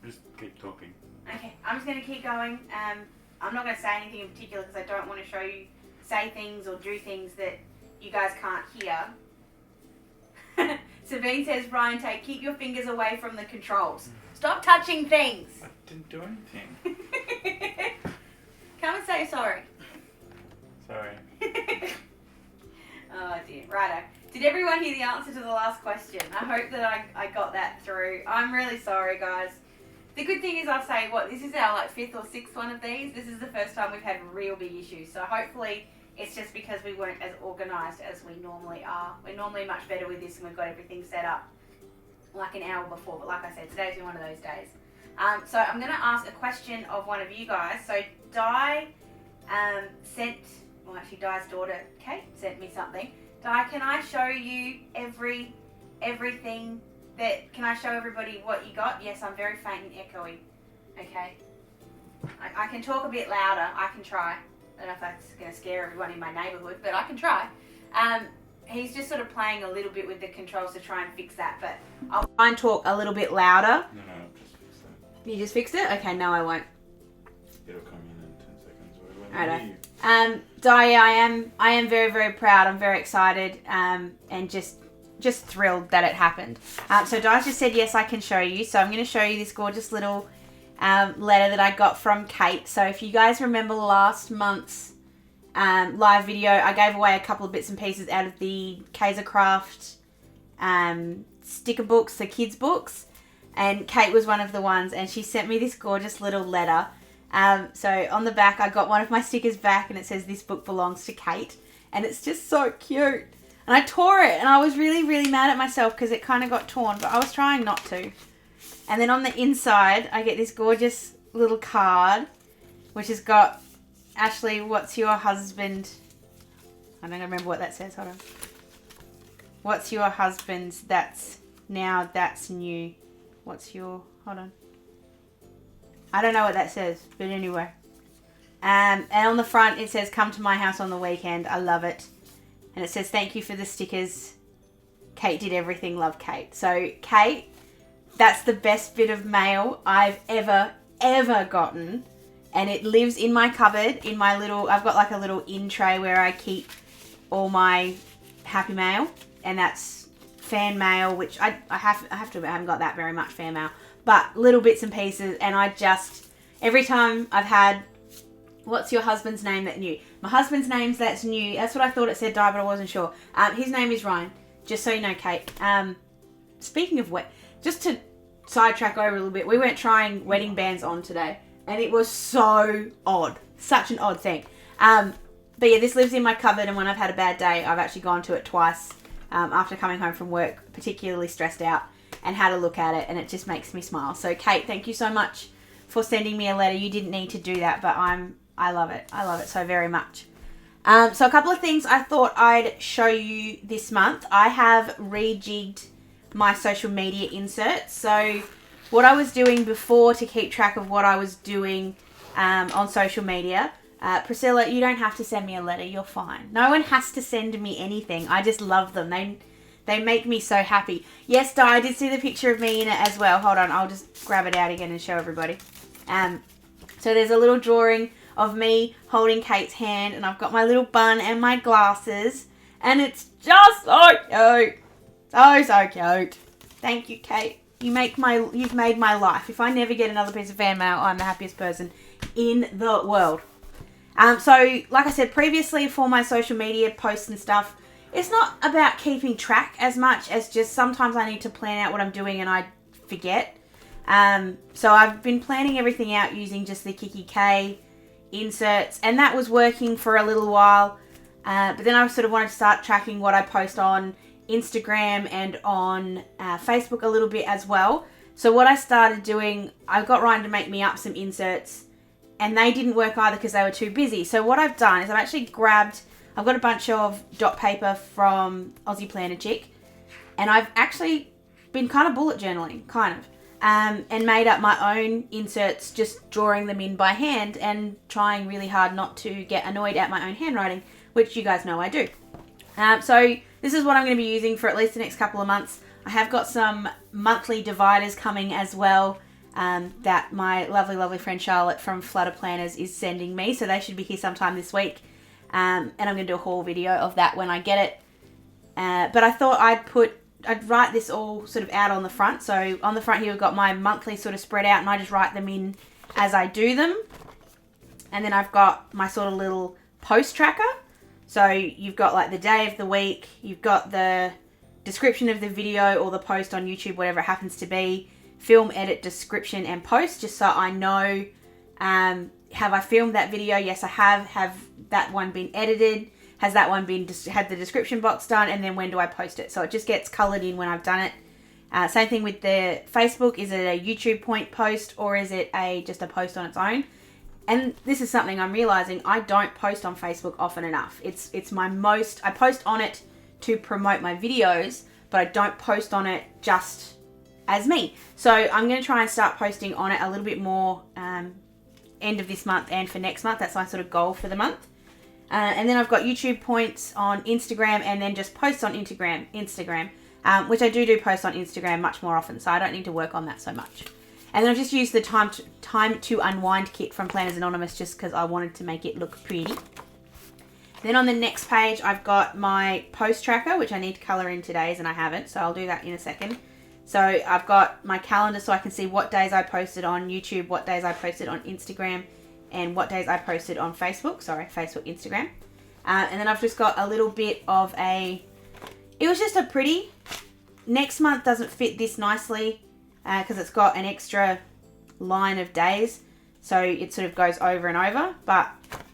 Just keep talking. Okay, I'm just going to keep going. I'm not going to say anything in particular because I don't want to say things or do things that you guys can't hear. Sabine says, Ryan, keep your fingers away from the controls. Stop touching things. I didn't do anything. Come and say sorry. Sorry. Oh dear. Righto. Did everyone hear the answer to the last question? I hope that I got that through. I'm really sorry, guys. The good thing is I'll say, this is our 5th or 6th one of these. This is the first time we've had real big issues. So hopefully it's just because we weren't as organised as we normally are. We're normally much better with this and we've got everything set up like an hour before. But like I said, today's been one of those days. So I'm going to ask a question of one of you guys. So Di Di's daughter, Kate, sent me something. Di, can I show you everything can I show everybody what you got? Yes, I'm very faint and echoey. Okay. I can talk a bit louder. I can try. I don't know if that's going to scare everyone in my neighbourhood, but I can try. He's just sort of playing a little bit with the controls to try and fix that, but I'll try and talk a little bit louder. No, just fix that. You just fixed it? Okay, no, I won't. It'll come in 10 seconds. Righto. Di, I am very, very proud. I'm very excited and just thrilled that it happened. So Di just said, yes, I can show you. So I'm going to show you this gorgeous little letter that I got from Kate. So if you guys remember last month's live video, I gave away a couple of bits and pieces out of the Kaiser Craft sticker books, the kids books. And Kate was one of the ones, and she sent me this gorgeous little letter. So on the back, I got one of my stickers back, and it says, this book belongs to Kate. And it's just so cute. And I tore it, and I was really, really mad at myself because it kind of got torn, but I was trying not to. And then on the inside, I get this gorgeous little card, which has got, Ashley, what's your husband? I don't remember what that says. Hold on. What's your husband's that's new? What's your, hold on. I don't know what that says, but anyway. And on the front, it says, come to my house on the weekend. I love it. And it says, thank you for the stickers. Kate did everything. Love, Kate. So, Kate, that's the best bit of mail I've ever gotten. And it lives in my cupboard, in my little, I've got like a little in tray where I keep all my happy mail. And that's fan mail, which I have to admit, I haven't got that very much fan mail. But little bits and pieces. And I just, every time I've had, what's your husband's name that's new? My husband's name's that's new. That's what I thought it said, Di, but I wasn't sure. His name is Ryan, just so you know, Kate. Speaking of just to sidetrack over a little bit, we went trying wedding bands on today, and it was so odd. Such an odd thing. But yeah, this lives in my cupboard, and when I've had a bad day, I've actually gone to it twice after coming home from work, particularly stressed out, and had a look at it, and it just makes me smile. So, Kate, thank you so much for sending me a letter. You didn't need to do that, but I love it. I love it so very much. So a couple of things I thought I'd show you this month. I have rejigged my social media inserts. So what I was doing before to keep track of what I was doing on social media. Priscilla, you don't have to send me a letter. You're fine. No one has to send me anything. I just love them. They make me so happy. Yes, Di, I did see the picture of me in it as well. Hold on. I'll just grab it out again and show everybody. So there's a little drawing of me holding Kate's hand, and I've got my little bun and my glasses, and it's just so cute. So cute. Thank you, Kate. You've made my life. If I never get another piece of fan mail, I'm the happiest person in the world. So, like I said previously, for my social media posts and stuff, it's not about keeping track as much as just sometimes I need to plan out what I'm doing and I forget. So I've been planning everything out using just the Kiki K inserts, and that was working for a little while. But then I sort of wanted to start tracking what I post on Instagram and on Facebook a little bit as well. So what I started doing, I got Ryan to make me up some inserts, and they didn't work either because they were too busy. So what I've done is I've got a bunch of dot paper from Aussie Planner Chick, and I've actually been kind of bullet journaling, and made up my own inserts, just drawing them in by hand and trying really hard not to get annoyed at my own handwriting, which you guys know I do. So this is what I'm going to be using for at least the next couple of months. I have got some monthly dividers coming as well, that my lovely, lovely friend Charlotte from Flutter Planners is sending me. So they should be here sometime this week. And I'm going to do a haul video of that when I get it. But I thought I'd write this all sort of out on the front. So on the front here, we've got my monthly sort of spread out, and I just write them in as I do them. And then I've got my sort of little post tracker. So you've got like the day of the week, you've got the description of the video or the post on YouTube, whatever it happens to be, film, edit, description, and post, just so I know, have I filmed that video? Yes, I have. Have that one been edited? Has that one been had the description box done? And then when do I post it? So it just gets coloured in when I've done it. Same thing with the Facebook. Is it a YouTube point post, or is it just a post on its own? And this is something I'm realising, I don't post on Facebook often enough. It's my most, I post on it to promote my videos, but I don't post on it just as me. So I'm going to try and start posting on it a little bit more end of this month and for next month. That's my sort of goal for the month. And then I've got YouTube points on Instagram, and then just posts on Instagram, which I do post on Instagram much more often, so I don't need to work on that so much. And then I've just used the time to unwind kit from Planners Anonymous just because I wanted to make it look pretty. Then on the next page, I've got my post tracker, which I need to colour in today's, and I haven't, so I'll do that in a second. So I've got my calendar so I can see what days I posted on YouTube, what days I posted on Instagram, and what days I posted on Facebook. Sorry, Facebook, Instagram. And then I've just got a little bit of it was just a pretty, next month doesn't fit this nicely because it's got an extra line of days. So it sort of goes over and over. But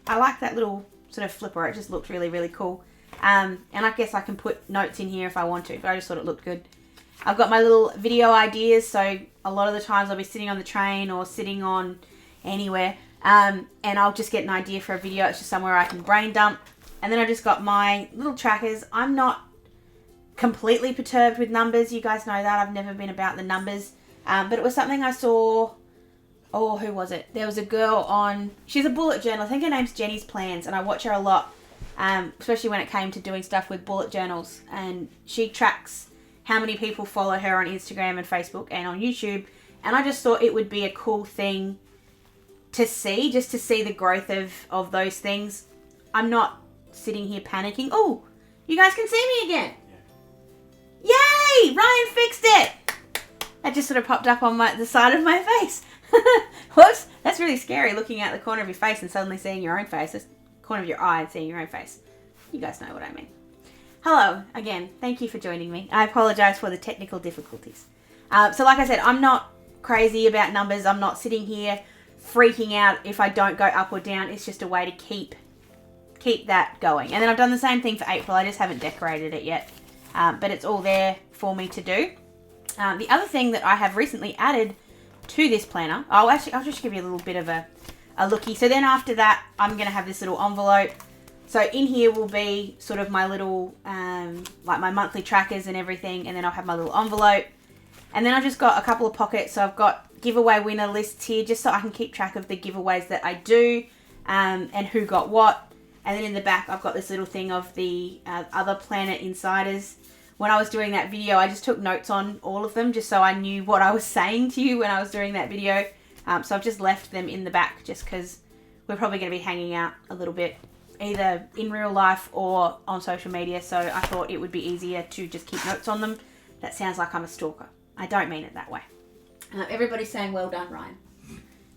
I like that little sort of flipper. It just looked really, really cool. And I guess I can put notes in here if I want to, but I just thought it looked good. I've got my little video ideas. So a lot of the times I'll be sitting on the train or sitting on anywhere. And I'll just get an idea for a video. It's just somewhere I can brain dump. And then I just got my little trackers. I'm not completely perturbed with numbers. You guys know that. I've never been about the numbers. But it was something I saw. Oh, who was it? There was a girl on, she's a bullet journal. I think her name's Jenny's Plans, and I watch her a lot, especially when it came to doing stuff with bullet journals. And she tracks how many people follow her on Instagram and Facebook and on YouTube. And I just thought it would be a cool thing to see, just to see the growth of those things. I'm not sitting here panicking. Oh, you guys can see me again. Yeah. Yay! Ryan fixed it. That just sort of popped up on the side of my face. Whoops, that's really scary, looking out the corner of your face and suddenly seeing your own face. That's the corner of your eye and seeing your own face. You guys know what I mean. Hello, again, thank you for joining me. I apologise for the technical difficulties. So like I said, I'm not crazy about numbers. I'm not sitting here freaking out if I don't go up or down. It's just a way to keep that going. And then I've done the same thing for April. I just haven't decorated it yet. But it's all there for me to do. The other thing that I have recently added to this planner, I'll just give you a little bit of a lookie. So then after that, I'm going to have this little envelope. So in here will be sort of my little, like my monthly trackers and everything. And then I'll have my little envelope. And then I've just got a couple of pockets. So I've got giveaway winner lists here, just so I can keep track of the giveaways that I do, and who got what. And then in the back, I've got this little thing of the other planner insiders. When I was doing that video, I just took notes on all of them just so I knew what I was saying to you when I was doing that video. So I've just left them in the back just because we're probably going to be hanging out a little bit, either in real life or on social media. So I thought it would be easier to just keep notes on them. That sounds like I'm a stalker. I don't mean it that way. Everybody's saying well done, Ryan.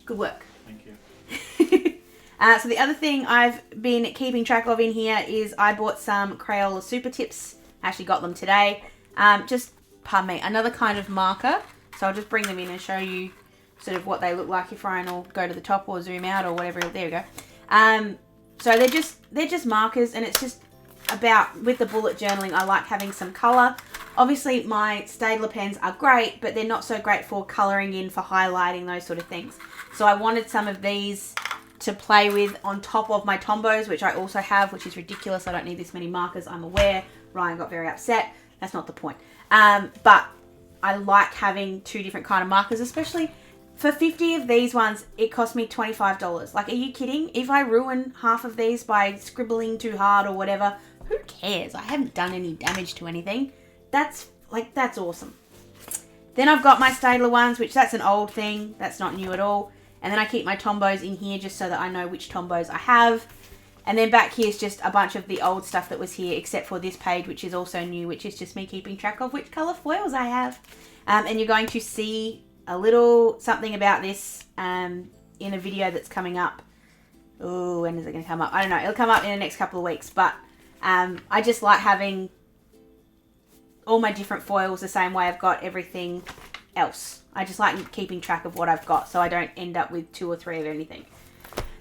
Good work. Thank you. So the other thing I've been keeping track of in here is I bought some Crayola Super Tips. I actually got them today. Pardon me, another kind of marker. So I'll just bring them in and show you sort of what they look like if Ryan will go to the top or zoom out or whatever. There we go. So they're just markers, and it's just about, with the bullet journaling, I like having some colour. Obviously my Staedtler pens are great, but they're not so great for colouring in, for highlighting, those sort of things. So I wanted some of these to play with on top of my Tombos, which I also have, which is ridiculous. I don't need this many markers, I'm aware. Ryan got very upset. That's not the point. But I like having two different kind of markers, especially for 50 of these ones, it cost me $25. Like, are you kidding? If I ruin half of these by scribbling too hard or whatever, who cares? I haven't done any damage to anything. That's awesome. Then I've got my Staedtler ones, which that's an old thing. That's not new at all. And then I keep my Tombos in here just so that I know which Tombos I have. And then back here is just a bunch of the old stuff that was here, except for this page, which is also new, which is just me keeping track of which colour foils I have. And you're going to see a little something about this in a video that's coming up. Oh, when is it going to come up? I don't know. It'll come up in the next couple of weeks. But I just like having all my different foils the same way I've got everything else. I just like keeping track of what I've got so I don't end up with 2 or 3 of anything.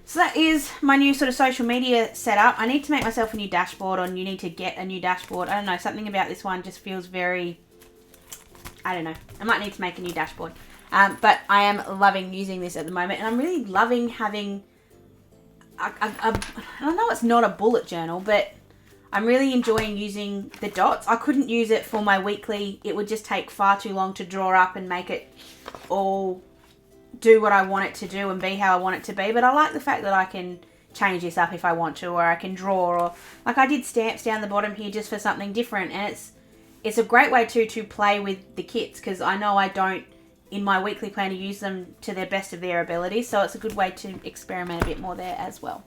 So that is my new sort of social media setup. I need to make myself a new dashboard, or you need to get a new dashboard. I don't know, something about this one just feels very, I don't know. I might need to make a new dashboard. But I am loving using this at the moment, and I'm really loving having, I know it's not a bullet journal, but I'm really enjoying using the dots. I couldn't use it for my weekly. It would just take far too long to draw up and make it all do what I want it to do and be how I want it to be. But I like the fact that I can change this up if I want to, or I can draw, or like I did stamps down the bottom here just for something different. And it's a great way to play with the kits, because I know I don't in my weekly planner use them to their best of their ability. So it's a good way to experiment a bit more there as well.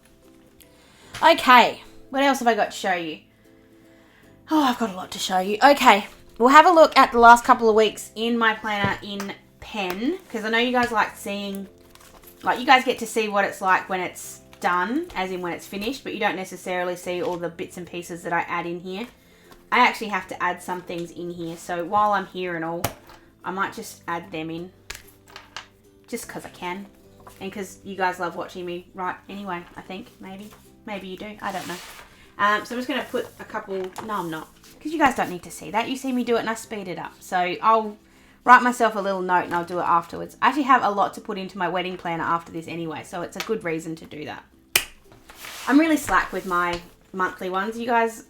Okay. What else have I got to show you? Oh, I've got a lot to show you. Okay, we'll have a look at the last couple of weeks in my planner in pen, because I know you guys like seeing, like you guys get to see what it's like when it's done, as in when it's finished, but you don't necessarily see all the bits and pieces that I add in here. I actually have to add some things in here, so while I'm here and all, I might just add them in, just because I can, and because you guys love watching me write anyway, I think, maybe. Maybe you do. I don't know. So I'm just going to put a couple... No, I'm not. Because you guys don't need to see that. You see me do it and I speed it up. So I'll write myself a little note and I'll do it afterwards. I actually have a lot to put into my wedding planner after this anyway. So it's a good reason to do that. I'm really slack with my monthly ones. You guys...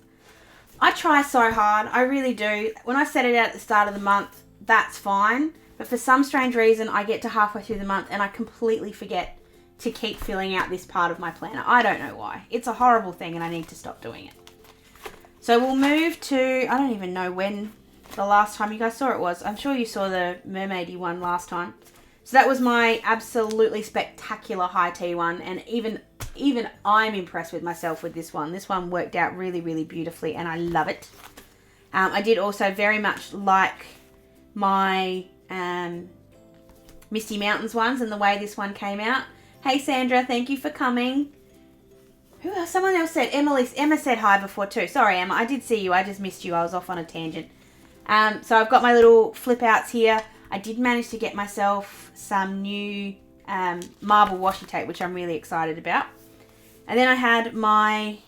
I try so hard. I really do. When I set it out at the start of the month, that's fine. But for some strange reason, I get to halfway through the month and I completely forget to keep filling out this part of my planner. I don't know why. It's a horrible thing and I need to stop doing it. So we'll move to, I don't even know when the last time you guys saw it was. I'm sure you saw the mermaidy one last time. So that was my absolutely spectacular high tea one, and even I'm impressed with myself with this one. This one worked out really, really beautifully and I love it. I did also very much like my Misty Mountains ones and the way this one came out. Hey Sandra, thank you for coming. Who else? Someone else said, Emma said hi before too. Sorry Emma, I did see you. I just missed you. I was off on a tangent. So I've got my little flip outs here. I did manage to get myself some new marble washi tape, which I'm really excited about. And then I had my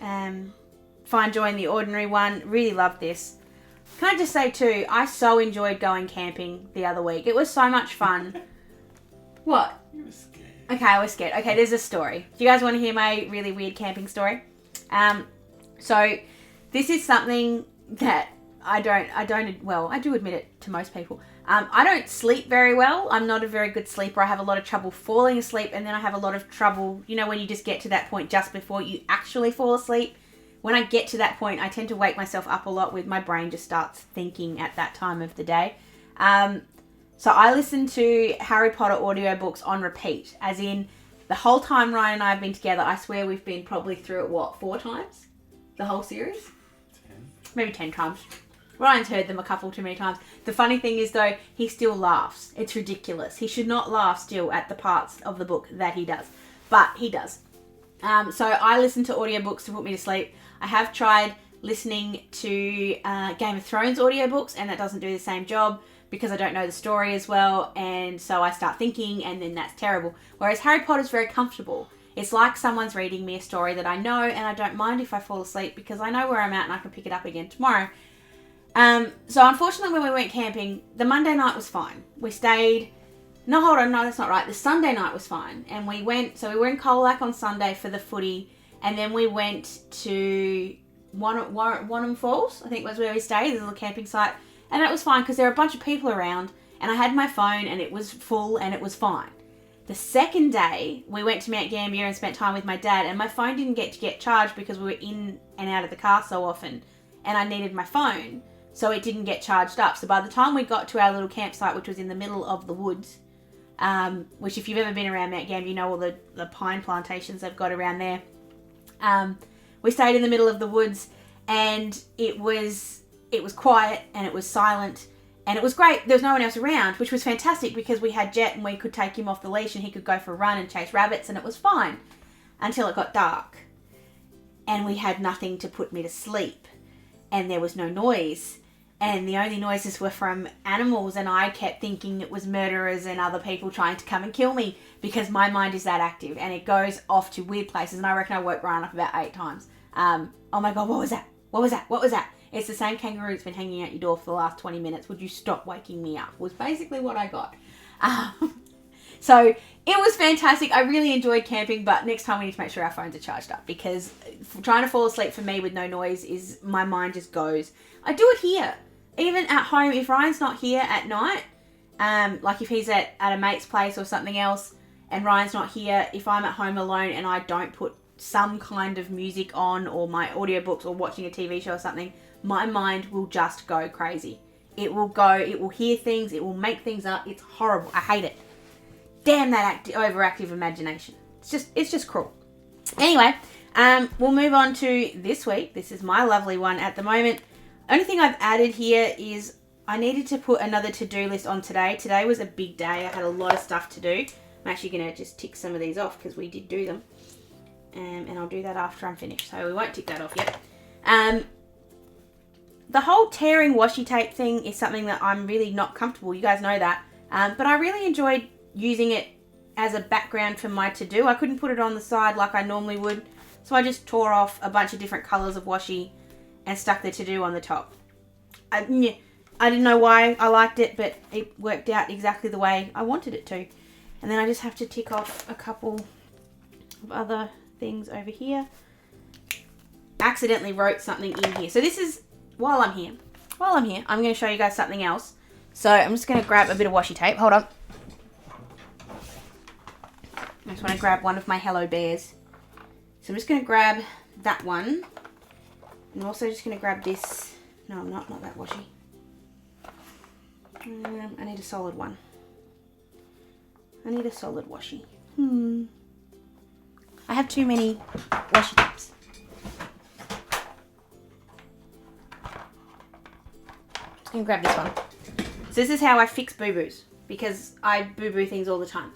Find Joy in the Ordinary one. Really loved this. Can I just say too, I so enjoyed going camping the other week. It was so much fun. What? You were scared. Okay, I was scared. Okay, there's a story. Do you guys want to hear my really weird camping story? So this is something that I do admit it to most people. I don't sleep very well. I'm not a very good sleeper. I have a lot of trouble falling asleep, and then I have a lot of trouble, you know, when you just get to that point just before you actually fall asleep. When I get to that point, I tend to wake myself up a lot with my brain just starts thinking at that time of the day. So I listen to Harry Potter audiobooks on repeat, as in the whole time Ryan and I have been together. I swear we've been probably through it, 4 times? The whole series? 10. Maybe 10 times. Ryan's heard them a couple too many times. The funny thing is though, he still laughs. It's ridiculous. He should not laugh still at the parts of the book that he does. But he does. So I listen to audiobooks to put me to sleep. I have tried listening to Game of Thrones audiobooks, and that doesn't do the same job, because I don't know the story as well, and so I start thinking, and then that's terrible. Whereas Harry Potter's very comfortable. It's like someone's reading me a story that I know, and I don't mind if I fall asleep because I know where I'm at and I can pick it up again tomorrow. So unfortunately when we went camping, the Monday night was fine. We stayed, no hold on, no that's not right, the Sunday night was fine. And we were in Colac on Sunday for the footy, and then we went to Wanham Falls, I think was where we stayed, the little camping site. And that was fine because there were a bunch of people around, and I had my phone and it was full and it was fine. The second day, we went to Mount Gambier and spent time with my dad, and my phone didn't get charged because we were in and out of the car so often, and I needed my phone. so it didn't get charged up. So by the time we got to our little campsite, which was in the middle of the woods, which if you've ever been around Mount Gambier, you know all the pine plantations they've got around there. We stayed in the middle of the woods, and it was quiet and it was silent. And it was great. There was no one else around, which was fantastic because we had Jet and we could take him off the leash and he could go for a run and chase rabbits, and it was fine until it got dark. And we had nothing to put me to sleep. And there was no noise. And the only noises were from animals, and I kept thinking it was murderers and other people trying to come and kill me because my mind is that active and it goes off to weird places. And I reckon I woke Ryan up about 8 times. Oh my God, what was that? What was that? What was that? It's the same kangaroo that's been hanging out your door for the last 20 minutes. Would you stop waking me up? Was basically what I got. So it was fantastic. I really enjoyed camping, but next time we need to make sure our phones are charged up because trying to fall asleep for me with no noise is, my mind just goes. I do it here. Even at home, if Ryan's not here at night, like if he's at a mate's place or something else and Ryan's not here, if I'm at home alone and I don't put some kind of music on or my audiobooks or watching a TV show or something, my mind will just go crazy. It will hear things, it will make things up. It's horrible. I hate it. Damn that overactive imagination. It's just cruel. Anyway, we'll move on to this week. This is my lovely one at the moment. Only thing I've added here is I needed to put another to-do list on today. Today was a big day. I had a lot of stuff to do. I'm actually going to just tick some of these off because we did do them. And I'll do that after I'm finished. So we won't tick that off yet. The whole tearing washi tape thing is something that I'm really not comfortable. You guys know that. But I really enjoyed using it as a background for my to-do. I couldn't put it on the side like I normally would. So I just tore off a bunch of different colours of washi and stuck the to-do on the top. I didn't know why I liked it, but it worked out exactly the way I wanted it to. And then I just have to tick off a couple of other things over here. Accidentally wrote something in here. So this is, while I'm here, I'm going to show you guys something else. So I'm just going to grab a bit of washi tape. Hold on. I just want to grab one of my Hello Bears. So I'm just going to grab that one. I'm also just going to grab this. No, I'm not that washi. I need a solid one. I need a solid washi. I have too many washi tapes. Just going to grab this one. So this is how I fix boo-boos, because I boo-boo things all the time.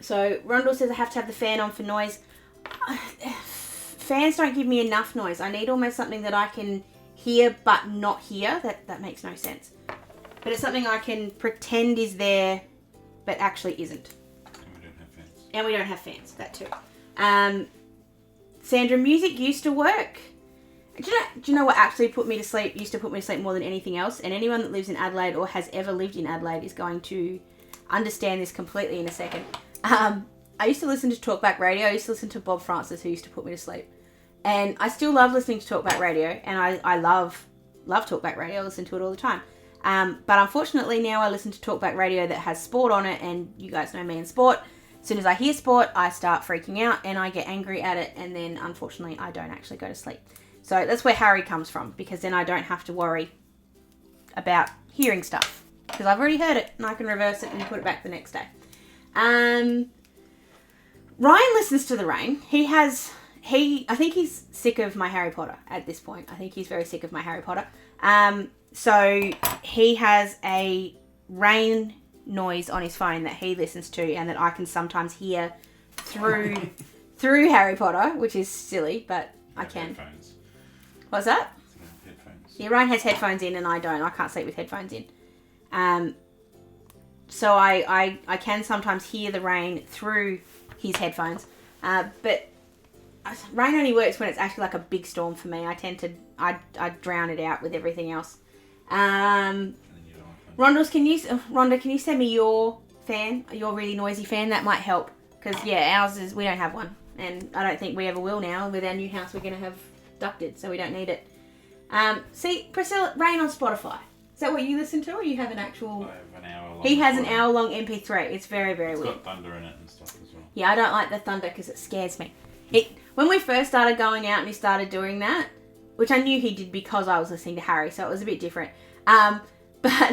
So Rondell says I have to have the fan on for noise. Fans don't give me enough noise. I need almost something that I can hear but not hear. That makes no sense. But it's something I can pretend is there but actually isn't. And we don't have fans. That too. Sandra, music used to work. Do you know what actually used to put me to sleep more than anything else? And anyone that lives in Adelaide or has ever lived in Adelaide is going to understand this completely in a second. I used to listen to talkback radio. I used to listen to Bob Francis, who used to put me to sleep. And I still love listening to talkback radio, and I love talkback radio. I listen to it all the time. But unfortunately now I listen to talkback radio that has sport on it, and you guys know me in sport. As soon as I hear sport, I start freaking out and I get angry at it, and then unfortunately I don't actually go to sleep. So that's where Harry comes from, because then I don't have to worry about hearing stuff, because I've already heard it and I can reverse it and put it back the next day. Ryan listens to the rain. I think he's sick of my Harry Potter at this point. I think he's very sick of my Harry Potter. So he has a rain noise on his phone that he listens to and that I can sometimes hear through Harry Potter, which is silly, but I can. Headphones. What's that? Headphones. Yeah, Ryan has headphones in and I don't. I can't sleep with headphones in. So I can sometimes hear the rain through his headphones. But rain only works when it's actually like a big storm for me. I drown it out with everything else. Rhonda, can you send me your fan, your really noisy fan? That might help. Because, yeah, ours is, we don't have one. And I don't think we ever will now. With our new house, we're going to have ducted, so we don't need it. See, Priscilla, Rain on Spotify. Is that what you listen to, or you have an actual... I have an hour long. He has an hour-long MP3. It's very, very weird. weird. It's got thunder in it and stuff as well. Yeah, I don't like the thunder because it scares me. When we first started going out and he started doing that, which I knew he did because I was listening to Harry, so it was a bit different. But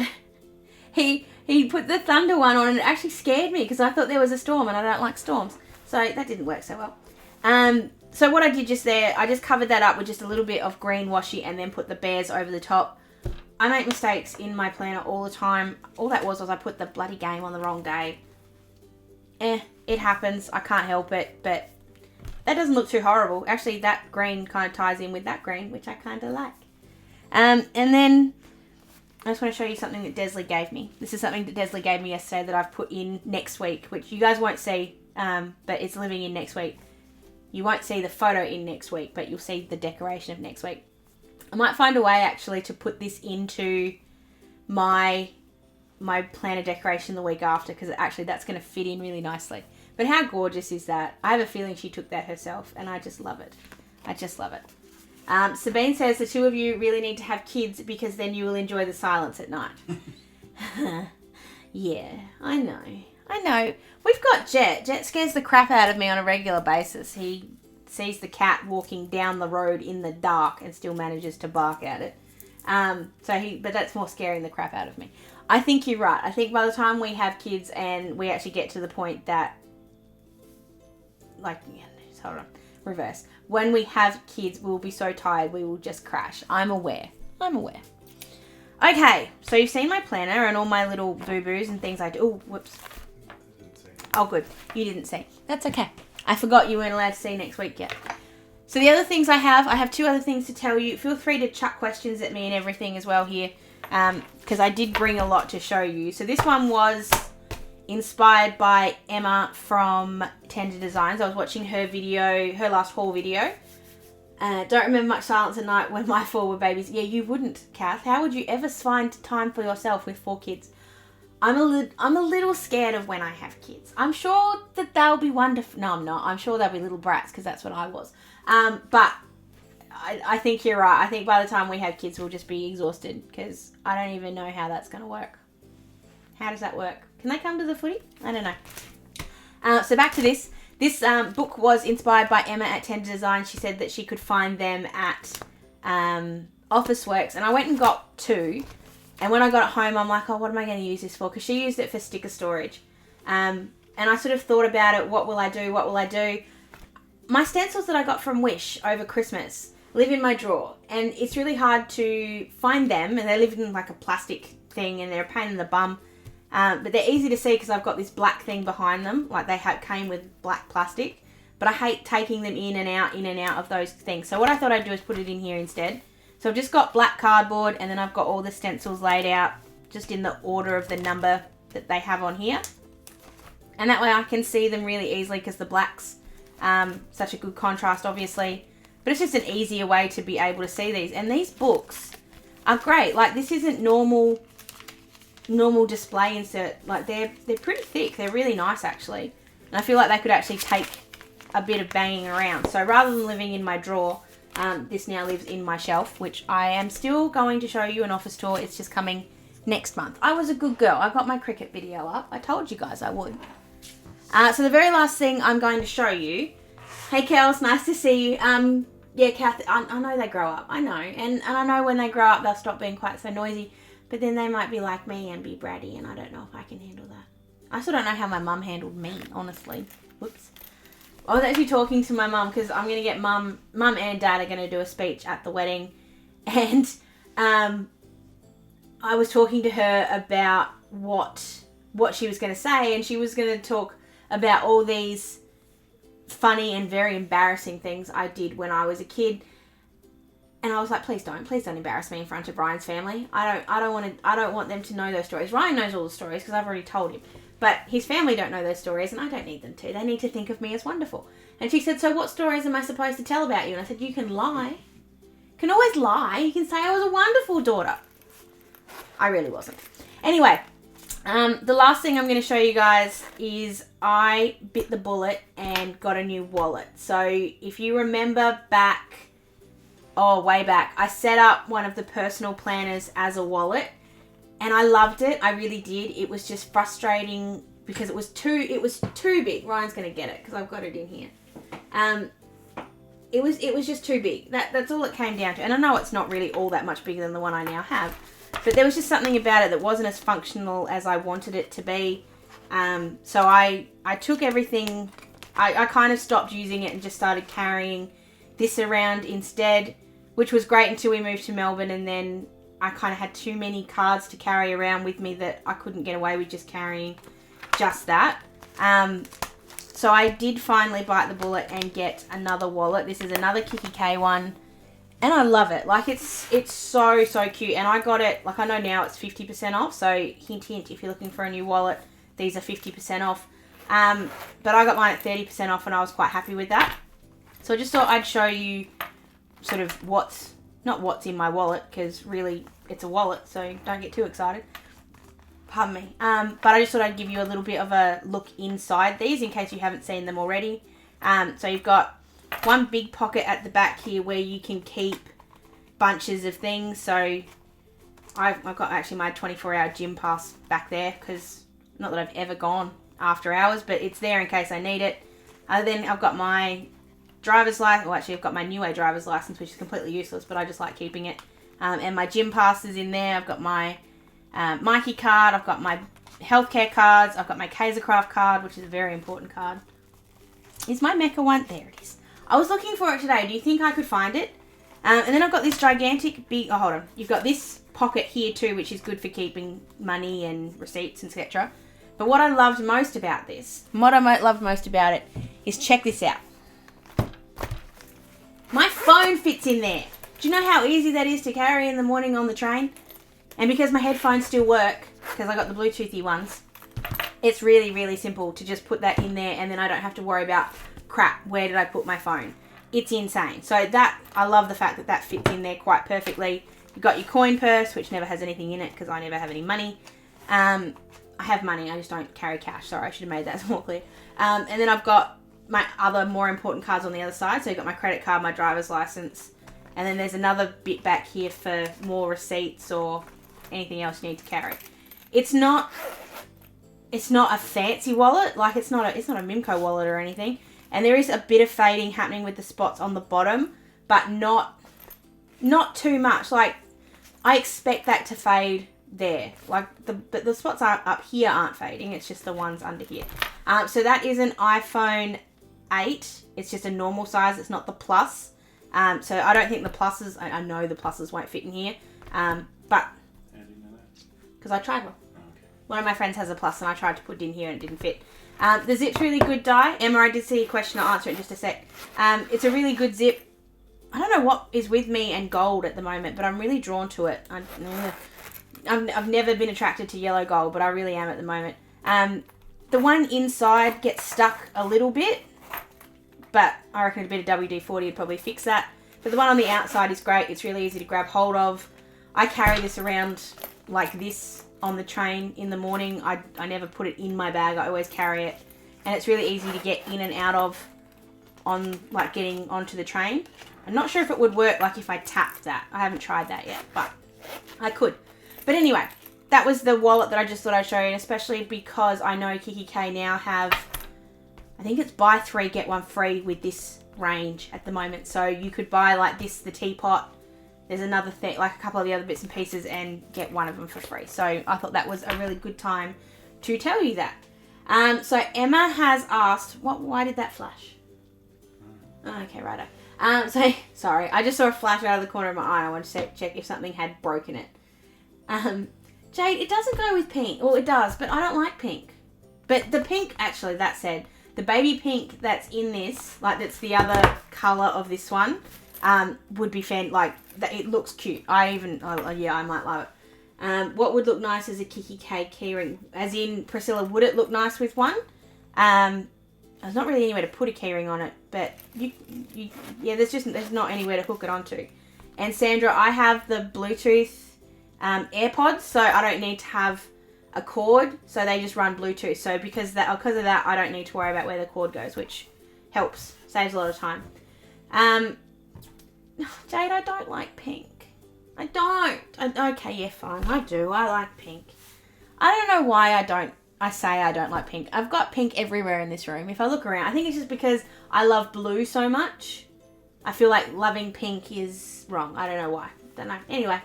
he put the thunder one on and it actually scared me because I thought there was a storm and I don't like storms. So that didn't work so well. So what I did just there, I just covered that up with just a little bit of green washi and then put the bears over the top. I make mistakes in my planner all the time. All that was I put the bloody game on the wrong day. It happens. I can't help it, but that doesn't look too horrible. Actually, that green kind of ties in with that green, which I kind of like. And then I just want to show you something that Desley gave me. This is something that Desley gave me yesterday that I've put in next week, which you guys won't see, but it's living in next week. You won't see the photo in next week, but you'll see the decoration of next week. I might find a way actually to put this into my planner decoration the week after, because actually that's going to fit in really nicely. But how gorgeous is that? I have a feeling she took that herself, and I just love it. I just love it. Sabine says the two of you really need to have kids because then you will enjoy the silence at night. Yeah, I know. We've got Jet. Jet scares the crap out of me on a regular basis. He sees the cat walking down the road in the dark and still manages to bark at it. But that's more scaring the crap out of me. I think you're right. I think by the time we have kids and we actually get to the point that, hold on, reverse. When we have kids, we'll be so tired we will just crash. I'm aware. Okay, so you've seen my planner and all my little boo-boos and things I do. Oh, whoops. Oh, good. You didn't see. That's okay. I forgot you weren't allowed to see next week yet. So the other things I have two other things to tell you. Feel free to chuck questions at me and everything as well here, because I did bring a lot to show you. So this one was inspired by Emma from Tender Designs. I was watching her video, her last haul video. Don't remember much silence at night when my 4 were babies. Yeah, you wouldn't, Kath. How would you ever find time for yourself with 4 kids? I'm a little scared of when I have kids. I'm sure that they'll be wonderful. No, I'm not. I'm sure they'll be little brats because that's what I was. But I think you're right. I think by the time we have kids, we'll just be exhausted because I don't even know how that's going to work. How does that work? Can they come to the footy? I don't know. So back to this. This book was inspired by Emma at Tender Design. She said that she could find them at Officeworks. And I went and got 2. And when I got it home, I'm like, oh, what am I going to use this for? Because she used it for sticker storage. And I sort of thought about it. What will I do? My stencils that I got from Wish over Christmas live in my drawer. And it's really hard to find them. And they live in like a plastic thing. And they're a pain in the bum. But they're easy to see because I've got this black thing behind them. Like they came with black plastic. But I hate taking them in and out of those things. So what I thought I'd do is put it in here instead. So I've just got black cardboard and then I've got all the stencils laid out just in the order of the number that they have on here. And that way I can see them really easily because the black's such a good contrast, obviously. But it's just an easier way to be able to see these. And these books are great. Like this isn't normal display insert. Like they're pretty thick. They're really nice actually. And I feel like they could actually take a bit of banging around. So rather than living in my drawer, this now lives in my shelf, which I am still going to show you an office tour. It's just coming next month. I was a good girl. I got my cricket video up. I told you guys I would. So the very last thing I'm going to show you. Hey, Kels, nice to see you. Yeah, Kath, I know they grow up. I know. And I know when they grow up, they'll stop being quite so noisy. But then they might be like me and be bratty, and I don't know if I can handle that. I still don't know how my mum handled me, honestly. Whoops. I was actually talking to my mum because I'm going to get mum and dad are going to do a speech at the wedding. And I was talking to her about what she was going to say. And she was going to talk about all these funny and very embarrassing things I did when I was a kid. And I was like, please don't embarrass me in front of Ryan's family. I don't want them to know those stories. Ryan knows all the stories because I've already told him. But his family don't know those stories, and I don't need them to. They need to think of me as wonderful. And she said, so what stories am I supposed to tell about you? And I said, you can lie. You can always lie. You can say I was a wonderful daughter. I really wasn't. Anyway, the last thing I'm going to show you guys is I bit the bullet and got a new wallet. So if you remember way back, I set up one of the personal planners as a wallet. And I loved it. I really did. It was just frustrating because it was too big. Ryan's going to get it because I've got it in here. it was just too big. That's all it came down to. And I know it's not really all that much bigger than the one I now have, but there was just something about it that wasn't as functional as I wanted it to be. So I took everything. I kind of stopped using it and just started carrying this around instead, which was great until we moved to Melbourne, and then I kind of had too many cards to carry around with me that I couldn't get away with just carrying just that. So I did finally bite the bullet and get another wallet. This is another Kiki K one, and I love it. Like, it's so cute, and I got it, like, I know now it's 50% off, so hint hint, if you're looking for a new wallet, these are 50% off. But I got mine at 30% off, and I was quite happy with that. So I just thought I'd show you sort of not what's in my wallet, because really it's a wallet, so don't get too excited. Pardon me. But I just thought I'd give you a little bit of a look inside these in case you haven't seen them already. So you've got one big pocket at the back here where you can keep bunches of things. So I've got actually my 24-hour gym pass back there, because not that I've ever gone after hours, but it's there in case I need it. Then I've got my driver's license. Well, actually I've got my new driver's license, which is completely useless, but I just like keeping it. And my gym pass is in there. I've got my Mikey card. I've got my healthcare cards. I've got my Kaisercraft card, which is a very important card. Is my Mecca one? There it is. I was looking for it today. Do you think I could find it? And then I've got this gigantic big... Oh, hold on. You've got this pocket here too, which is good for keeping money and receipts, etc. But what I loved most about this, is check this out. My phone fits in there. Do you know how easy that is to carry in the morning on the train? And because my headphones still work, because I got the Bluetoothy ones, it's really, really simple to just put that in there, and then I don't have to worry about, crap, where did I put my phone? It's insane. So that, I love the fact that that fits in there quite perfectly. You've got your coin purse, which never has anything in it because I never have any money. I have money, I just don't carry cash. Sorry, I should have made that more clear. And then I've got my other more important cards on the other side. So you've got my credit card, my driver's license, and then there's another bit back here for more receipts or anything else you need to carry. It's not a fancy wallet, like it's not a Mimco wallet or anything. And there is a bit of fading happening with the spots on the bottom, but not too much. Like, I expect that to fade there. Like, but the spots up here aren't fading. It's just the ones under here. So that is an iPhone 8. It's just a normal size. It's not the Plus. So I don't think the Pluses, I know the Pluses won't fit in here. But How do you know that? because I tried one. Oh, okay. One of my friends has a Plus, and I tried to put it in here and it didn't fit. The zip's really good dye. Emma, I did see your question. I'll answer it in just a sec. It's a really good zip. I don't know what is with me and gold at the moment, but I'm really drawn to it. I've never been attracted to yellow gold, but I really am at the moment. The one inside gets stuck a little bit, but I reckon a bit of WD-40 would probably fix that. But the one on the outside is great. It's really easy to grab hold of. I carry this around like this on the train in the morning. I never put it in my bag. I always carry it. And it's really easy to get in and out of on, like, getting onto the train. I'm not sure if it would work, like, if I tapped that. I haven't tried that yet, but I could. But anyway, that was the wallet that I just thought I'd show you, and especially because I know Kiki K now have, I think it's buy 3, get 1 free with this range at the moment. So you could buy, like this, the teapot. There's another thing, like a couple of the other bits and pieces, and get one of them for free. So I thought that was a really good time to tell you that. So Emma has asked, why did that flash? Oh, okay, righto. So, sorry, I just saw a flash out of the corner of my eye. I wanted to check if something had broken it. Jade, it doesn't go with pink. Well, it does, but I don't like pink. But the pink, actually, that said, the baby pink that's in this, like that's the other colour of this one, would be it looks cute. I might love it. What would look nice is a Kiki K keyring. As in, Priscilla, would it look nice with one? There's not really anywhere to put a keyring on it, but there's not anywhere to hook it onto. And Sandra, I have the Bluetooth AirPods, so I don't need to have a cord, so they just run Bluetooth. So because of that, I don't need to worry about where the cord goes, which helps, saves a lot of time. Jade, I don't like pink. I don't. Okay, yeah, fine. I do. I like pink. I don't know why I say I don't like pink. I've got pink everywhere in this room. If I look around, I think it's just because I love blue so much. I feel like loving pink is wrong. I don't know why. Don't know. Anyway.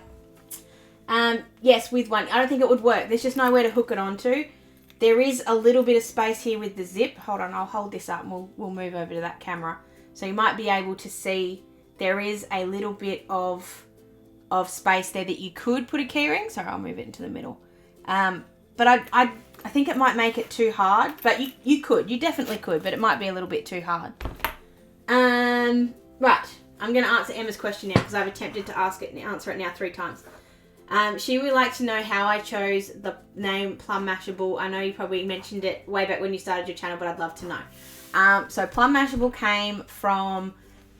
Yes, with one. I don't think it would work. There's just nowhere to hook it onto. There is a little bit of space here with the zip. Hold on, I'll hold this up and we'll move over to that camera. So you might be able to see there is a little bit of space there that you could put a keyring. Sorry, I'll move it into the middle. But I think it might make it too hard. But you definitely could, but it might be a little bit too hard. Right, I'm going to answer Emma's question now because I've attempted to answer it now 3 times. She would like to know how I chose the name Plum Mashable. I know you probably mentioned it way back when you started your channel, but I'd love to know. So Plum Mashable came from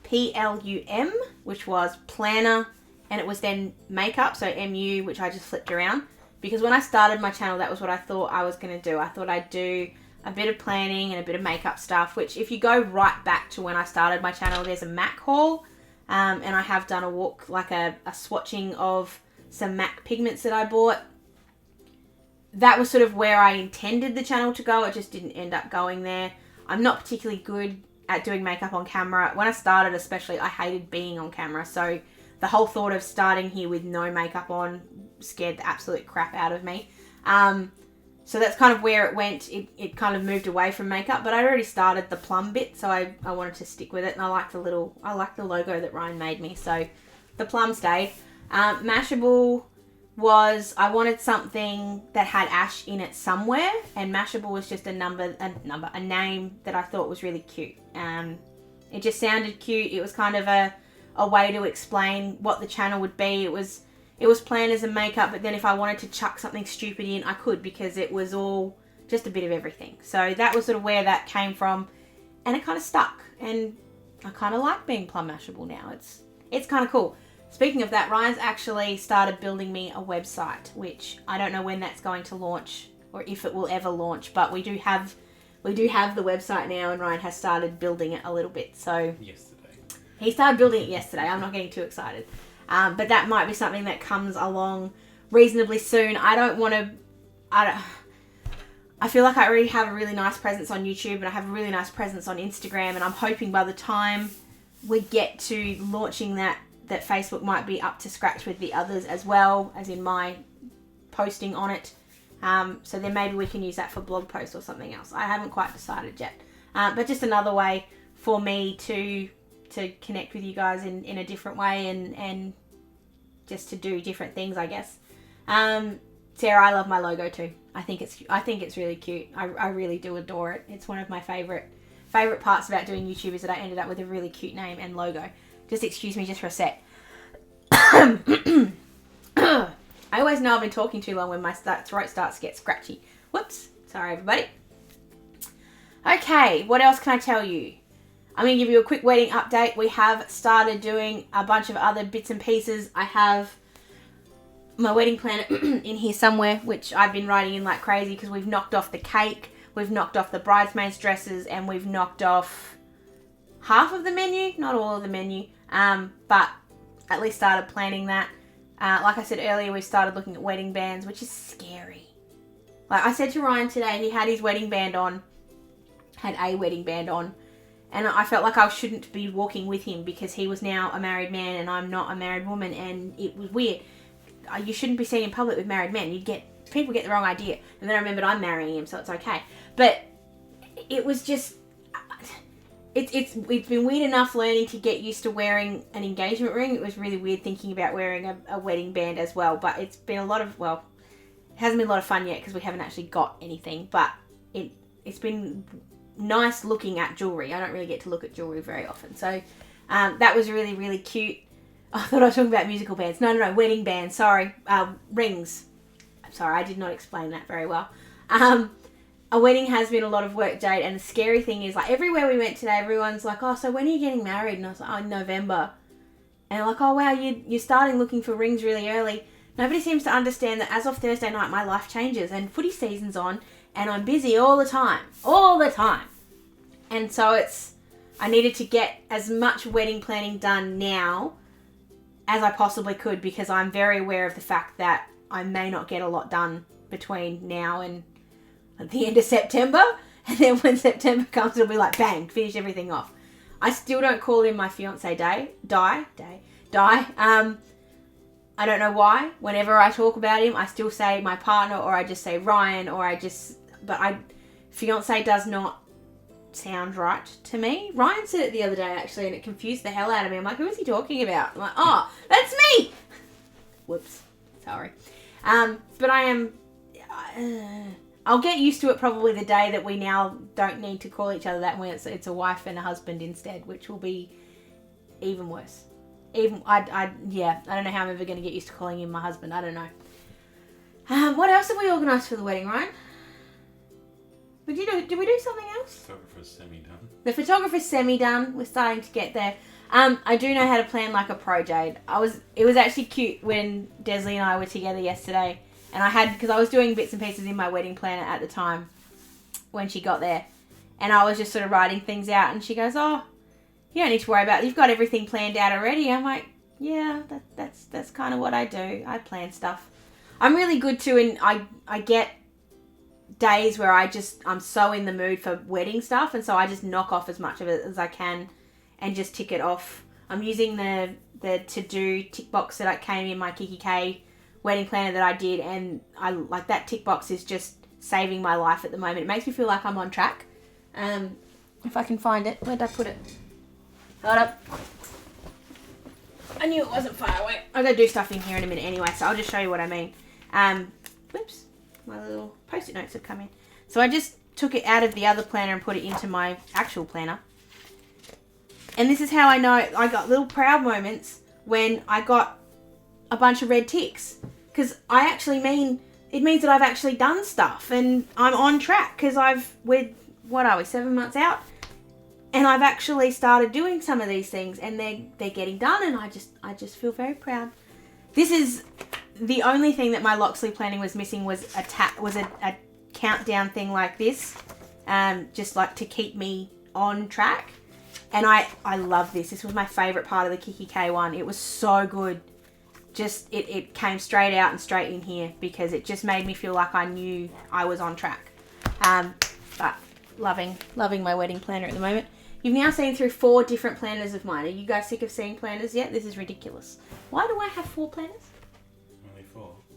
PLUM, which was planner, and it was then makeup, so MU, which I just flipped around. Because when I started my channel, that was what I thought I was going to do. I thought I'd do a bit of planning and a bit of makeup stuff, which if you go right back to when I started my channel, there's a MAC haul, and I have done a walk, like a swatching of some MAC pigments that I bought. That was sort of where I intended the channel to go. It just didn't end up going there. I'm not particularly good at doing makeup on camera. When I started especially, I hated being on camera. So the whole thought of starting here with no makeup on scared the absolute crap out of me. So that's kind of where it went. It kind of moved away from makeup, but I'd already started the plum bit, so I wanted to stick with it. And I like the logo that Ryan made me. So the plum stayed. Mashable was, I wanted something that had ash in it somewhere, and Mashable was just a name that I thought was really cute. It just sounded cute. It was kind of a way to explain what the channel would be. It was planners and makeup, but then if I wanted to chuck something stupid in, I could, because it was all just a bit of everything. So that was sort of where that came from, and it kind of stuck, and I kind of like being Plum Mashable now. It's kind of cool. Speaking of that, Ryan's actually started building me a website, which I don't know when that's going to launch or if it will ever launch, but we do have the website now, and Ryan has started building it a little bit. So Yesterday. He started building it yesterday. I'm not getting too excited. But that might be something that comes along reasonably soon. I feel like I already have a really nice presence on YouTube, and I have a really nice presence on Instagram, and I'm hoping by the time we get to launching that Facebook might be up to scratch with the others as well, as in my posting on it. So then maybe we can use that for blog posts or something else. I haven't quite decided yet. But just another way for me to connect with you guys in a different way, and just to do different things, I guess. Sarah, I love my logo too. I think it's really cute. I really do adore it. It's one of my favorite parts about doing YouTube is that I ended up with a really cute name and logo. Just excuse me just for a sec. I always know I've been talking too long when my throat starts to get scratchy. Whoops. Sorry, everybody. Okay, what else can I tell you? I'm going to give you a quick wedding update. We have started doing a bunch of other bits and pieces. I have my wedding planner in here somewhere, which I've been writing in like crazy because we've knocked off the cake, we've knocked off the bridesmaids' dresses, and we've knocked off half of the menu, not all of the menu, but at least started planning that. Like I said earlier, we started looking at wedding bands, which is scary. Like I said to Ryan today, he had his wedding band on, and I felt like I shouldn't be walking with him because he was now a married man and I'm not a married woman, and it was weird. You shouldn't be seen in public with married men. People get the wrong idea. And then I remembered I'm marrying him, so it's okay. But it was just, it's been weird enough learning to get used to wearing an engagement ring. It was really weird thinking about wearing a wedding band as well. But it's been it hasn't been a lot of fun yet because we haven't actually got anything. But it's been nice looking at jewellery. I don't really get to look at jewellery very often. So that was really, really cute. I thought I was talking about musical bands. No, wedding bands. Sorry. Rings. I'm sorry, I did not explain that very well. A wedding has been a lot of work, Jade, and the scary thing is, like, everywhere we went today, everyone's like, oh, so when are you getting married? And I was like, oh, in November. And they're like, oh, wow, you're starting looking for rings really early. Nobody seems to understand that as of Thursday night, my life changes, and footy season's on, and I'm busy all the time. And so I needed to get as much wedding planning done now as I possibly could, because I'm very aware of the fact that I may not get a lot done between now and the end of September. And then when September comes, it'll be like, bang, finish everything off. I still don't call him my fiance Die. I don't know why. Whenever I talk about him, I still say my partner, or I just say Ryan, fiance does not sound right to me. Ryan said it the other day, actually, and it confused the hell out of me. I'm like, who is he talking about? I'm like, oh, that's me! Whoops. Sorry. But I am... I'll get used to it probably the day that we now don't need to call each other that when it's a wife and a husband instead, which will be even worse. I don't know how I'm ever going to get used to calling him my husband. I don't know. What else have we organised for the wedding, Ryan? Did we do something else? Photographer's semi-done. The photographer's semi-done. We're starting to get there. I do know how to plan like a pro jade. It was actually cute when Desley and I were together yesterday, and because I was doing bits and pieces in my wedding planner at the time when she got there, and I was just sort of writing things out, and she goes, "Oh, you don't need to worry about it. You've got everything planned out already." I'm like, "Yeah, that's kind of what I do. I plan stuff. I'm really good too, and I get days where I'm so in the mood for wedding stuff, and so I just knock off as much of it as I can and just tick it off. I'm using the to-do tick box that came in my Kiki K wedding planner that I did, and I like that tick box is just saving my life at the moment. It makes me feel like I'm on track. If I can find it. Where'd I put it? Hold up. I knew it wasn't far away. I'm going to do stuff in here in a minute anyway, so I'll just show you what I mean. Whoops. My little post-it notes have come in. So I just took it out of the other planner and put it into my actual planner. And this is how I know I got little proud moments when I got a bunch of red ticks. Because it means that I've actually done stuff and I'm on track because what are we, 7 months out? And I've actually started doing some of these things and they're getting done, and I just feel very proud. This is the only thing that my Loxley planning was missing was a countdown thing like this, just like to keep me on track. And I love this. This was my favourite part of the Kiki K one. It was so good. Just it came straight out and straight in here because it just made me feel like I knew I was on track. But loving my wedding planner at the moment. You've now seen through 4 different planners of mine. Are you guys sick of seeing planners yet? This is ridiculous. Why do I have 4 planners?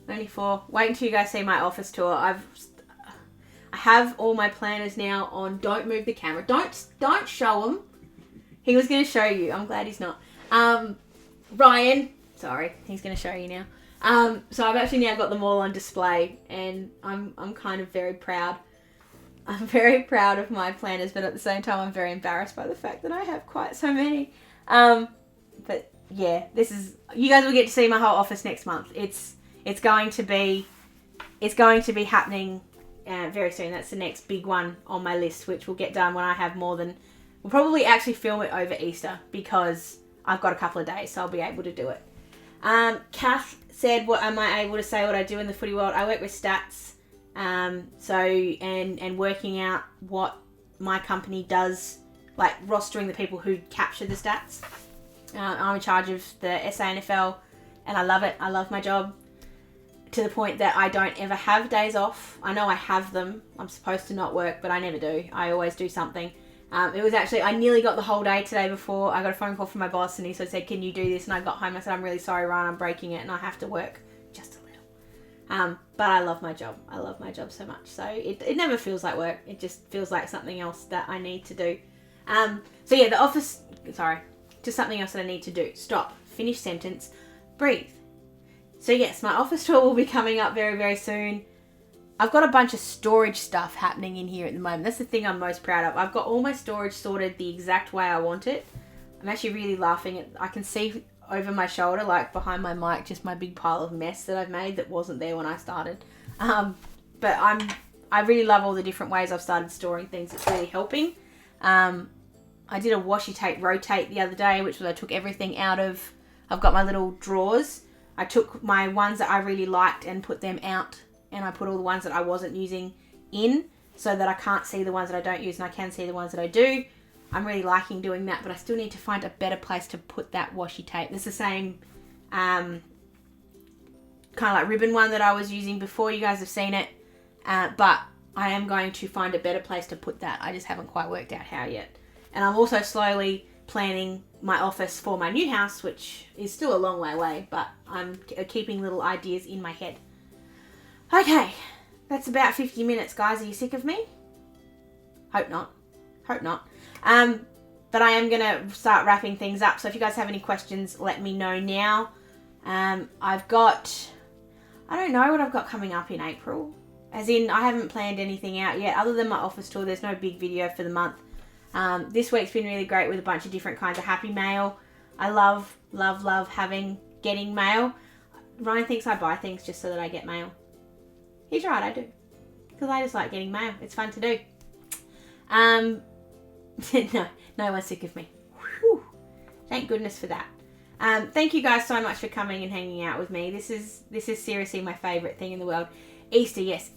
Only 4. Wait until you guys see my office tour. I have all my planners now on. Don't move the camera. Don't show them. He was going to show you. I'm glad he's not. Ryan. Sorry, he's going to show you now. So I've actually now got them all on display, and I'm kind of very proud. I'm very proud of my planners, but at the same time, I'm very embarrassed by the fact that I have quite so many. But yeah, you guys will get to see my whole office next month. It's going to be happening very soon. That's the next big one on my list, which will get done when I have more than. We'll probably actually film it over Easter because I've got a couple of days, so I'll be able to do it. Kath said, "What am I able to say what I do in the footy world?" I work with stats. And working out what my company does, like rostering the people who capture the stats. I'm in charge of the SANFL, and I love it. I love my job to the point that I don't ever have days off. I know I have them. I'm supposed to not work, but I never do. I always do something. It was actually, I nearly got the whole day today before I got a phone call from my boss, and he said, "Can you do this?" And I got home and I said, "I'm really sorry, Ryan, I'm breaking it and I have to work just a little." But I love my job. I love my job so much. So it never feels like work. It just feels like something else that I need to do. So yeah, the office, sorry, just something else that I need to do. Stop, finish sentence, breathe. So yes, my office tour will be coming up very, very soon. I've got a bunch of storage stuff happening in here at the moment. That's the thing I'm most proud of. I've got all my storage sorted the exact way I want it. I'm actually really laughing I can see over my shoulder, like behind my mic, just my big pile of mess that I've made that wasn't there when I started. But I really love all the different ways I've started storing things. It's really helping. I did a washi tape rotate the other day, which was I took everything out of. I've got my little drawers. I took my ones that I really liked and put them out, and I put all the ones that I wasn't using in, so that I can't see the ones that I don't use and I can see the ones that I do. I'm really liking doing that, but I still need to find a better place to put that washi tape. It's the same kind of like ribbon one that I was using before. You guys have seen it, but I am going to find a better place to put that. I just haven't quite worked out how yet. And I'm also slowly planning my office for my new house, which is still a long way away, but I'm keeping little ideas in my head. Okay, that's about 50 minutes, guys. Are you sick of me? Hope not. Hope not. But I am going to start wrapping things up. So if you guys have any questions, let me know now. I've got, I don't know what I've got coming up in April. As in, I haven't planned anything out yet. Other than my office tour, there's no big video for the month. This week's been really great with a bunch of different kinds of happy mail. I love getting mail. Ryan thinks I buy things just so that I get mail. He's right, I do. Because I just like getting mail. It's fun to do. No one's sick of me. Whew. Thank goodness for that. Thank you guys so much for coming and hanging out with me. This is seriously my favourite thing in the world. Easter, yes.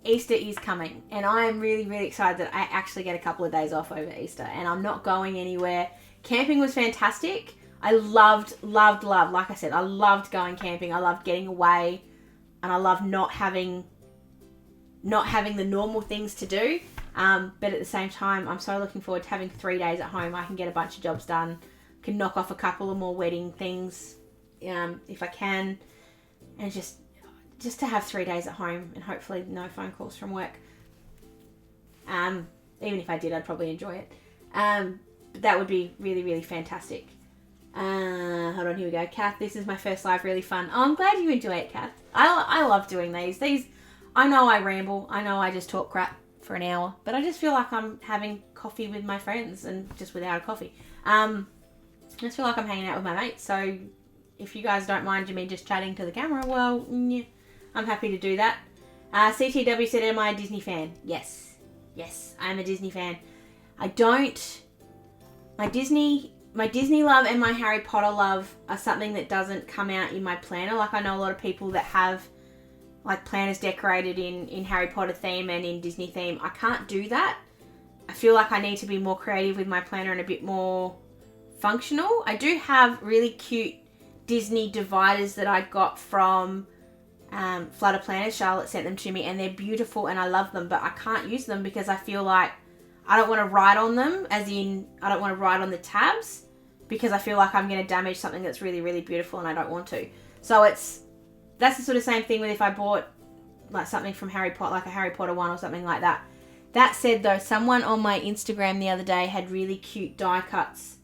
Easter is coming. And I am really, really excited that I actually get a couple of days off over Easter. And I'm not going anywhere. Camping was fantastic. I loved, like I said, I loved going camping. I loved getting away. And I love not having the normal things to do. But at the same time, I'm so looking forward to having 3 days at home. I can get a bunch of jobs done. Can knock off a couple of more wedding things, if I can. And just to have 3 days at home and hopefully no phone calls from work. Even if I did, I'd probably enjoy it. But that would be really, really fantastic. Hold on, here we go. Kath, this is my first live, really fun. Oh, I'm glad you enjoy it, Kath. I love doing these. I know I ramble. I know I just talk crap for an hour, but I just feel like I'm having coffee with my friends and just without a coffee. I just feel like I'm hanging out with my mates. So if you guys don't mind me just chatting to the camera, well, yeah, I'm happy to do that. CTW said, am I a Disney fan? Yes, I am a Disney fan. My Disney love and my Harry Potter love are something that doesn't come out in my planner. Like, I know a lot of people that have like planners decorated in Harry Potter theme and in Disney theme. I can't do that. I feel like I need to be more creative with my planner and a bit more functional. I do have really cute Disney dividers that I got from Flutter Planners. Charlotte sent them to me and they're beautiful and I love them, but I can't use them because I feel like I don't want to write on them, as in I don't want to write on the tabs because I feel like I'm going to damage something that's really, really beautiful and I don't want to. So that's the sort of same thing with if I bought like something from Harry Potter, like a Harry Potter one or something like that. That said though, someone on my Instagram the other day had really cute die cuts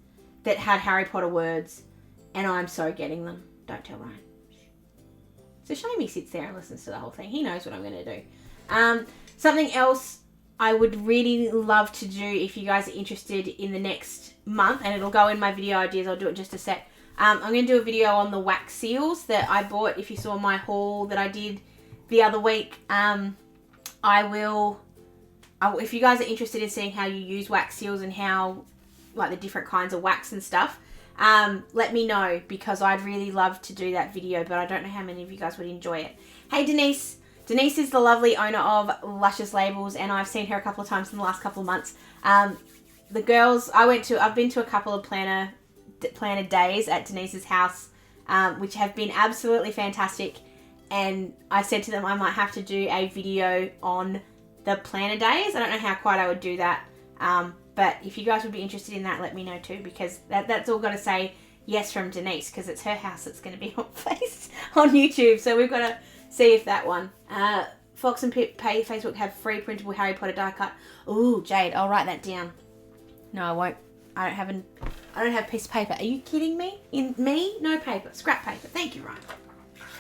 that had Harry Potter words and I'm so getting them. Don't tell Ryan. It's a shame he sits there and listens to the whole thing. He knows what I'm going to do. Something else I would really love to do if you guys are interested in the next month, and it'll go in my video ideas, I'll do it in just a sec. I'm going to do a video on the wax seals that I bought. If you saw my haul that I did the other week, if you guys are interested in seeing how you use wax seals and how, like, the different kinds of wax and stuff, let me know because I'd really love to do that video, but I don't know how many of you guys would enjoy it. Hey, Denise. Denise is the lovely owner of Luscious Labels, and I've seen her a couple of times in the last couple of months. The girls, I've been to a couple of planner days at Denise's house, which have been absolutely fantastic. And I said to them I might have to do a video on the planner days. I don't know how quite I would do that. But if you guys would be interested in that, let me know too, because that's all got to say yes from Denise, because it's her house that's going to be on YouTube. So we've got to see if that one. Fox and Pip Facebook have free printable Harry Potter die cut. Ooh, Jade, I'll write that down. No, I won't. I don't have a piece of paper. Are you kidding me? No paper. Scrap paper. Thank you, Ryan.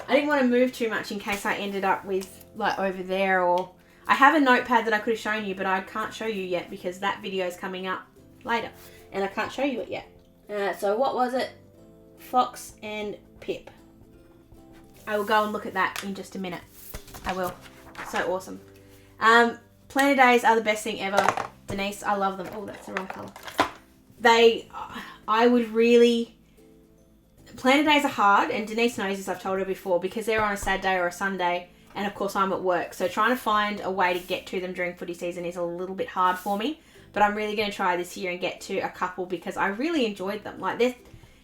I didn't want to move too much in case I ended up with, like, over there, or I have a notepad that I could have shown you, but I can't show you yet because that video is coming up later and I can't show you it yet. So what was it? Fox and Pip. I will go and look at that in just a minute. I will. So awesome. Planner days are the best thing ever. Denise, I love them. Oh, that's the wrong colour. Planner days are hard, and Denise knows this, I've told her before, because they're on a Saturday or a Sunday, and of course I'm at work. So trying to find a way to get to them during footy season is a little bit hard for me. But I'm really going to try this year and get to a couple because I really enjoyed them. Like this,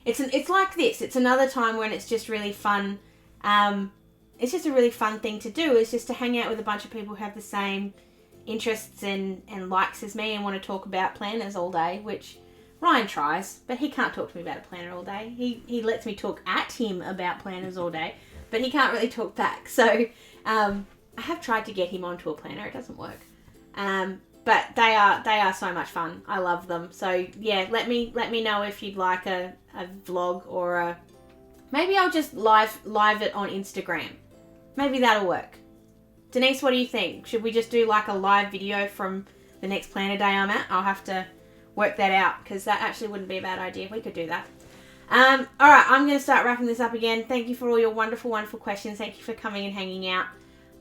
it's like this. It's another time when it's just really fun. It's just a really fun thing to do. It's just to hang out with a bunch of people who have the same interests and likes as me and want to talk about planners all day, which Ryan tries, but he can't talk to me about a planner all day. He lets me talk at him about planners all day, but he can't really talk back. So I have tried to get him onto a planner. It doesn't work. But they are so much fun. I love them. So yeah, let me know if you'd like a vlog or a... Maybe I'll just live it on Instagram. Maybe that'll work. Denise, what do you think? Should we just do like a live video from the next planner day I'm at? I'll have to work that out, because that actually wouldn't be a bad idea if we could do that. Alright, I'm going to start wrapping this up again. Thank you for all your wonderful, wonderful questions. Thank you for coming and hanging out.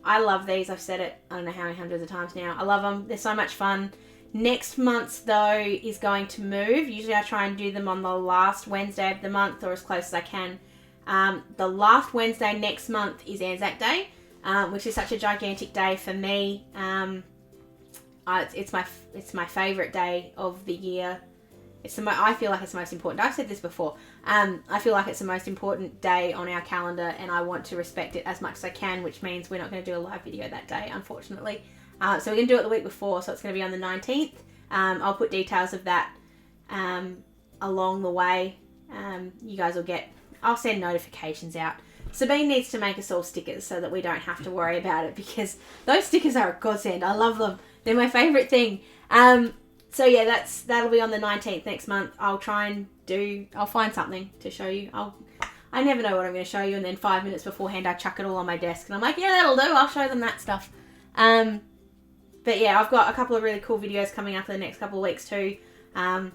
I love these. I've said it I don't know how many hundreds of times now. I love them. They're so much fun. Next month's, though, is going to move. Usually I try and do them on the last Wednesday of the month, or as close as I can. The last Wednesday next month is Anzac Day, which is such a gigantic day for me. It's my favourite day of the year. I feel like it's the most important. I've said this before. I feel like it's the most important day on our calendar, and I want to respect it as much as I can, which means we're not going to do a live video that day, unfortunately. So we're going to do it the week before, so it's going to be on the 19th. I'll put details of that along the way. You guys will get... I'll send notifications out. Sabine needs to make us all stickers so that we don't have to worry about it, because those stickers are a godsend. I love them. They're my favourite thing. So yeah, that'll be on the 19th next month. I'll find something to show you. I never know what I'm going to show you, and then 5 minutes beforehand I chuck it all on my desk and I'm like, yeah, that'll do. I'll show them that stuff. But yeah, I've got a couple of really cool videos coming up in the next couple of weeks too. I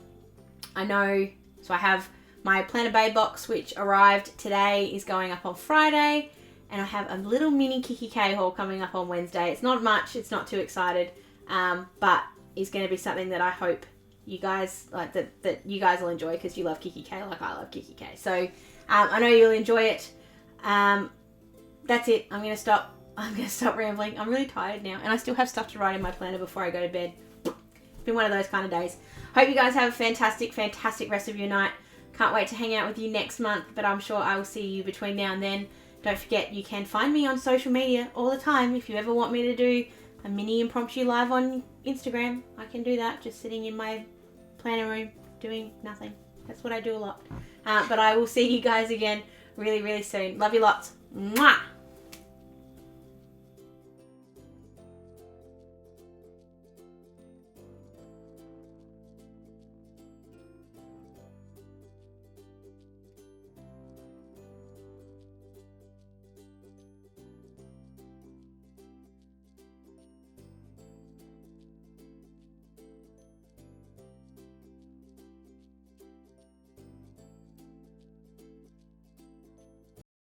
have my Planner Bay box, which arrived today, is going up on Friday, and I have a little mini Kiki K haul coming up on Wednesday. It's not much, it's not too excited, but is going to be something that I hope you guys like, that you guys will enjoy, because you love Kiki K like I love Kiki K. So I know you'll enjoy it. That's it. I'm going to stop rambling. I'm really tired now, and I still have stuff to write in my planner before I go to bed. It's been one of those kind of days. Hope you guys have a fantastic, fantastic rest of your night. Can't wait to hang out with you next month, but I'm sure I will see you between now and then. Don't forget, you can find me on social media all the time. If you ever want me to do a mini impromptu live on Instagram, I can do that, just sitting in my planner room doing nothing. That's what I do a lot. But I will see you guys again really, really soon. Love you lots. Mwah!